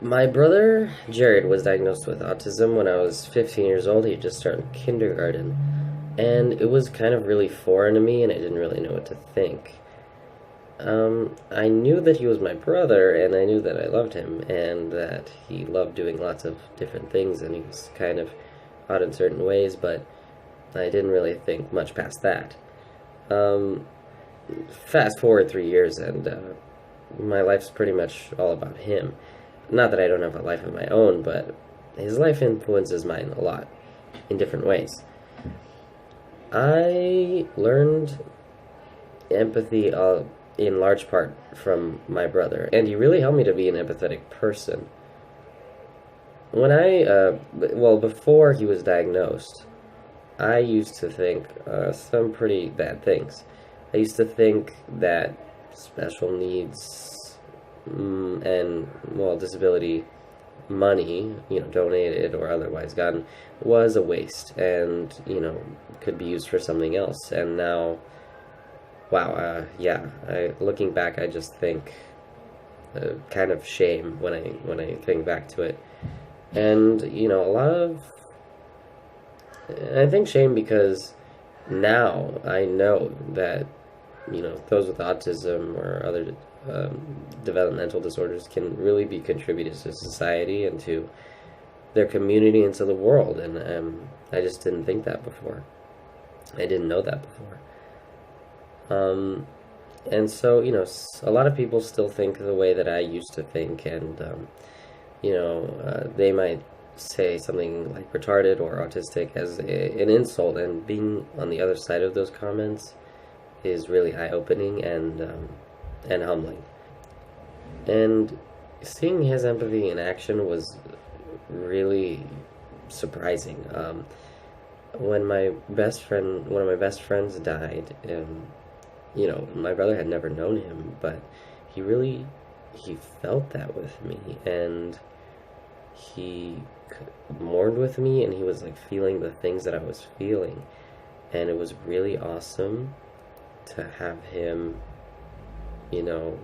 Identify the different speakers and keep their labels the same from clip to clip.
Speaker 1: My brother Jared was diagnosed with autism when I was 15 years old. He had just started kindergarten, and it was kind of really foreign to me, and I didn't really know what to think. I knew that he was my brother, and I knew that I loved him, and that he loved doing lots of different things, and he was kind of odd in certain ways, but I didn't really think much past that. Um, Fast forward 3 years, and my life's pretty much all about him. Not that I don't have a life of my own, but his life influences mine a lot in different ways. I learned empathy in large part from my brother, and he really helped me to be an empathetic person. Before he was diagnosed, I used to think some pretty bad things. I used to think that special needs disability money, donated or otherwise gotten, was a waste and, could be used for something else. And now, wow, looking back, I just think kind of shame when I think back to it. And, I think shame because now I know that, those with autism or other developmental disorders can really be contributors to society and to their community and to the world. And I just didn't think that before. I didn't know that before. And so, a lot of people still think the way that I used to think, and, they might say something like retarded or autistic as an insult, and being on the other side of those comments is really eye-opening and humbling. And seeing his empathy in action was really surprising. When one of my best friends died, my brother had never known him, but he felt that with me, and he mourned with me, and he was like feeling the things that I was feeling, and it was really awesome to have him,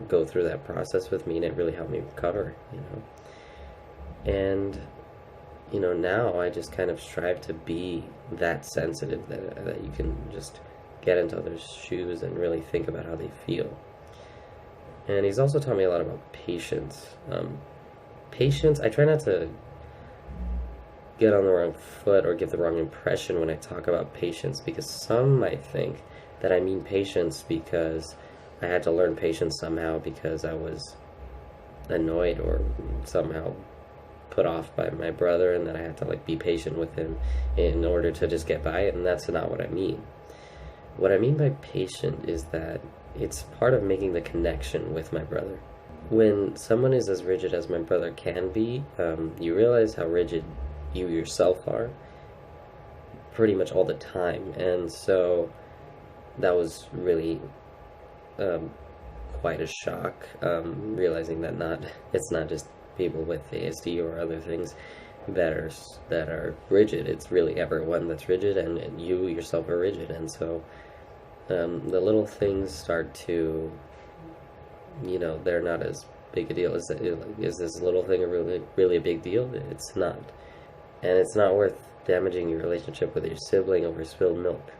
Speaker 1: go through that process with me, and it really helped me recover, and now I just kind of strive to be that sensitive that you can just get into others' shoes and really think about how they feel. And he's also taught me a lot about patience. Patience, I try not to get on the wrong foot or give the wrong impression when I talk about patience, because some might think that I mean patience because I had to learn patience somehow because I was annoyed or somehow put off by my brother, and that I had to be patient with him in order to just get by it, and that's not what I mean. What I mean by patient is that it's part of making the connection with my brother. When someone is as rigid as my brother can be, you realize how rigid you yourself are pretty much all the time. And so that was really quite a shock, realizing that it's not just people with ASD or other things that are rigid. It's really everyone that's rigid, and you yourself are rigid. And so the little things start to, they're not as big a deal. Is this little thing really a big deal? It's not. And it's not worth damaging your relationship with your sibling over spilled milk.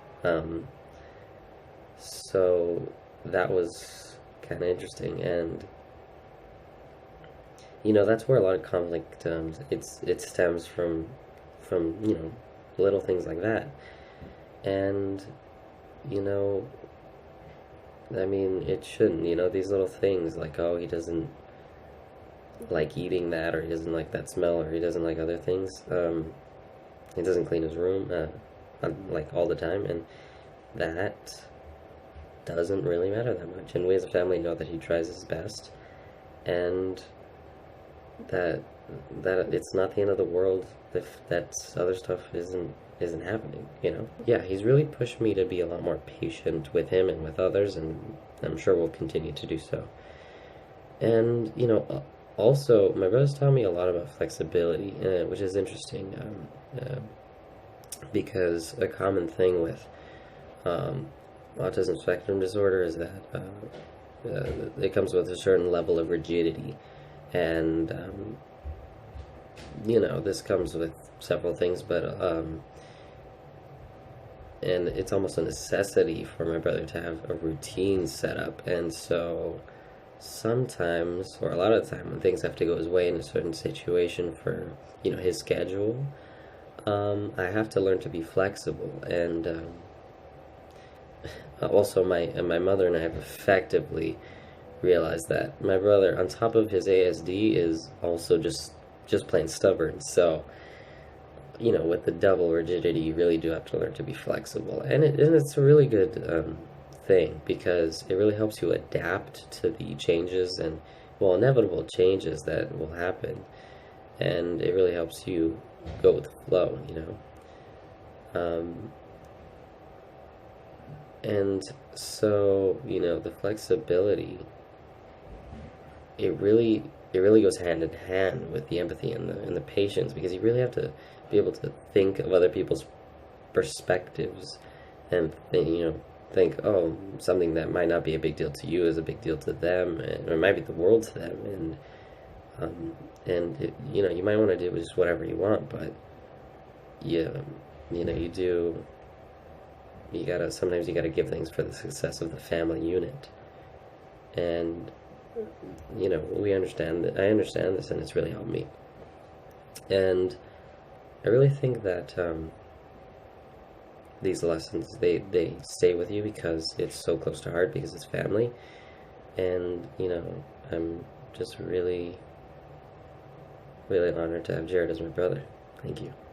Speaker 1: So that was kind of interesting, and that's where a lot of conflict it stems from little things like that. And I mean, it shouldn't, these little things like, oh, he doesn't like eating that, or he doesn't like that smell, or he doesn't like other things. He doesn't clean his room like all the time, and that doesn't really matter that much. And we as a family know that he tries his best, and that it's not the end of the world if that other stuff isn't happening. Yeah, he's really pushed me to be a lot more patient with him and with others, and I'm sure we'll continue to do so. And also, my brother's taught me a lot about flexibility, which is interesting, because a common thing with autism spectrum disorder is that it comes with a certain level of rigidity, and this comes with several things, but and it's almost a necessity for my brother to have a routine set up. And so sometimes, or a lot of the time, when things have to go his way in a certain situation for, his schedule, I have to learn to be flexible. And also, my mother and I have effectively realized that my brother, on top of his ASD, is also just plain stubborn. So, with the double rigidity, you really do have to learn to be flexible, and it's a really good thing, because it really helps you adapt to the changes and, well, inevitable changes that will happen, and it really helps you go with the flow. And so, the flexibility, it really goes hand in hand with the empathy and the patience, because you really have to be able to think of other people's perspectives, and think, oh, something that might not be a big deal to you is a big deal to them, or it might be the world to them. You might want to do just whatever you want, but sometimes you gotta give things for the success of the family unit. And we understand that. I understand this, and it's really helped me. And I really think that these lessons, they stay with you because it's so close to heart, because it's family. And I'm just really, really honored to have Jared as my brother. Thank you.